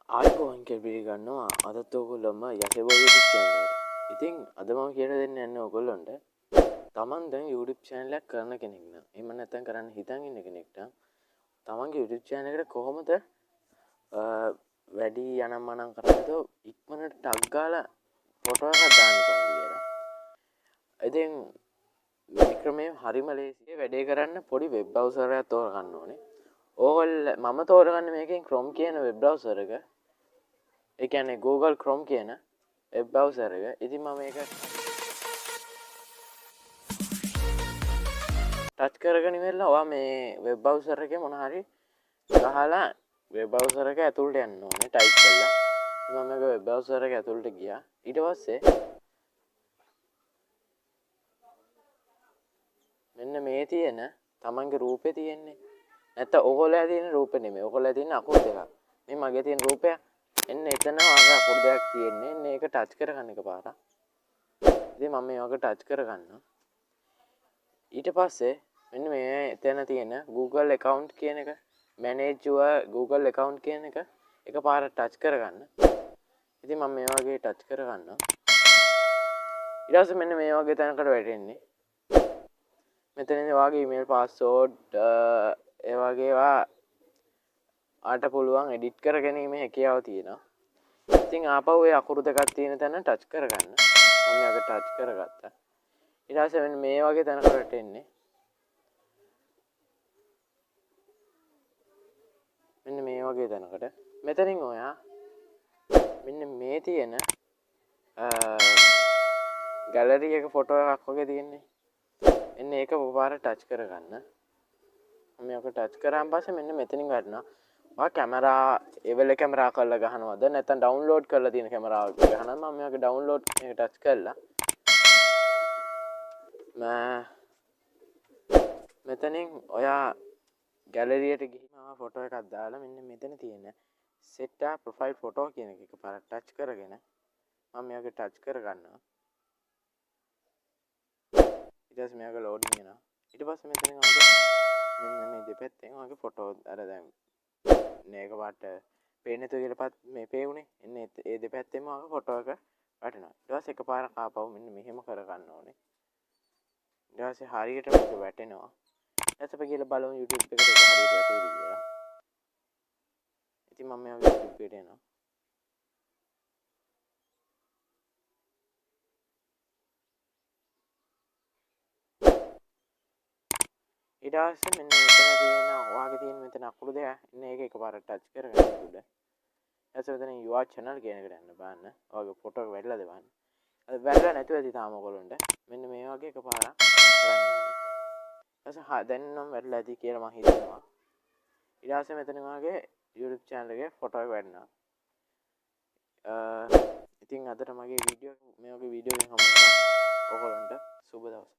ආයිබෝන් කියලා පිළිගන්නවා අදත් ඔයගොල්ලොම යසබෝ YouTube channel එකට. ඉතින් අද මම කියලා දෙන්න යන්නේ ඔයගොල්ලන්ට තමන් දැන් YouTube channel එකක් කරන කෙනෙක් නම් එහෙම නැත්නම් කරන්න හිතන් ඉන්න කෙනෙක් නම් තමන්ගේ YouTube channel එකට කොහොමද වැඩි යනම් මනම් කරන්නද ඉක්මනට ටග් ගාලා ෆොටෝ එකක් දාන්න පුළුවන් කියලා. ඉතින් මේ ක්‍රමය හරිම ලේසියි. වැඩේ කරන්න පොඩි වෙබ් බ්‍රවුසර් එකක් තෝරගන්න ඕනේ. මම තෝරගන්නේ මේකෙන් Chrome කියන වෙබ් බ්‍රවුසර් එක. ඒ කියන්නේ Google Chrome කියන වෙබ් බ්‍රවුසර් එක. ඉතින් මම මේක ටච් කරගෙන ඉවරලා ඔයා මේ වෙබ් බ්‍රවුසර් එකේ මොන හරි ගහලා වෙබ් බ්‍රවුසර් එක ඇතුළට යන්න ඕනේ ටයිප් කරලා. ඉතින් මම මේක වෙබ් බ්‍රවුසර් එක ඇතුළට ගියා. ඊට පස්සේ මෙන්න මේ තියෙන තමන්ගේ රූපේ තියෙන්නේ. නැත්නම් ඔයගොල්ලෝ තියෙන රූපේ නෙමෙයි. ඔයගොල්ලෝ තියෙන අකුරු දෙකක්. මේ මගේ තියෙන රූපය එන්න එතන වගේ අකුරු දෙකක් තියෙන්නේ. එන්න ඒක ටච් කරගන්න එකපාරක්. ඉතින් මම මේ වගේ ටච් කරගන්නවා. ඊට පස්සේ මෙන්න මේ එතන තියෙන Google account කියන එක manage your Google account කියන එක එකපාරක් ටච් කරගන්න. ඉතින් මම මේ වගේ ටච් කරගන්නවා. ඊට පස්සේ මෙන්න මේ වගේ තැනකට වැටෙන්නේ. මෙතනදී ඔයාගේ email password ඒ වගේ ආට පුළුවන් edit කර ගැනීම හැකියාව තියෙනවා. ඉතින් ආපහු ඒ අකුරු දෙකක් තියෙන තැන ටච් කරගන්න. මම මේක ටච් කරගත්තා. ඊට පස්සේ මෙන්න මේ වගේ තැනකට වැටෙන්නේ. මෙන්න මේ වගේ තැනකට. මෙතනින් ඔයා මෙන්න මේ තියෙන gallery එක ෆොටෝ එකක් වගේ තියෙන්නේ. එන්න ඒක පාරට ටච් කරගන්න. මම මේක ටච් කරාන් පස්සේ මෙන්න මෙතනින් වැටෙනවා. ඔයා කැමරා එවල කැමරා කරලා ගහනවද නැත්නම් ඩවුන්ලෝඩ් කරලා තියෙන කැමරාවක් ගහනවා. මම මේක ඩවුන්ලෝඩ් මේක ටච් කරලා මෙතනින් ඔයා ගැලරියට ගිහින් ෆොටෝ එකක් දාලා මෙන්න මෙතන තියෙන set a profile photo කියන එක එකපාරක් ටච් කරගෙන මම මේක ටච් කරගන්නවා. ඊට පස්සේ මේක ලෝඩින් වෙනවා. ඊට පස්සේ මෙතනින් මෙන්න මේ දෙපැත්තෙන් ඔයාගේ ෆොටෝ අර දැන් මේක වට පේන්නේ නැතුව කියලාපත් මේ පේුනේ. එන්නේ ඒ දෙපැත්තෙම ඔයාගේ ෆොටෝ එක වැටෙනවා. ඊට පස්සේ එකපාරක් ආපහු මෙන්න මෙහෙම කරගන්න ඕනේ. ඊට පස්සේ හරියට මේක වැටෙනවා. ඊට පස්සේ කියලා බලමු YouTube එකට ඒක හරියට වැටෙයිද කියලා. ඉතින් මම මේ YouTube එකට එනවා. ඊට පස්සේ මෙන්න මෙතන තියෙන ඔයාගේ තියෙන මෙතන අකුරු දෙක ඉන්න ඒක එකපාරට ටච් කරගන්න උඩ. ඊට මෙතන your channel කියන එකට යන්න බලන්න. ඔයාගේ ෆොටෝ එක වැටලාද බලන්න. අද වැටලා නැතුව ඇති තාම ඔයගොල්ලන්ට. මෙන්න මේ වගේ එකපාරක් කරන්න ඕනේ. ඊට පස්සේ දැන් නම් වැටලා ඇති කියලා මම හිතනවා. ඊට පස්සේ මෙතන ඔයාගේ YouTube channel එකේ ෆොටෝ එක වැටෙනවා. ඉතින් අදට මගේ වීඩියෝ මේ වගේ වීඩියෝ එකකින් හමු වෙනවා. ඔයගොල්ලන්ට සුබ දවසක්.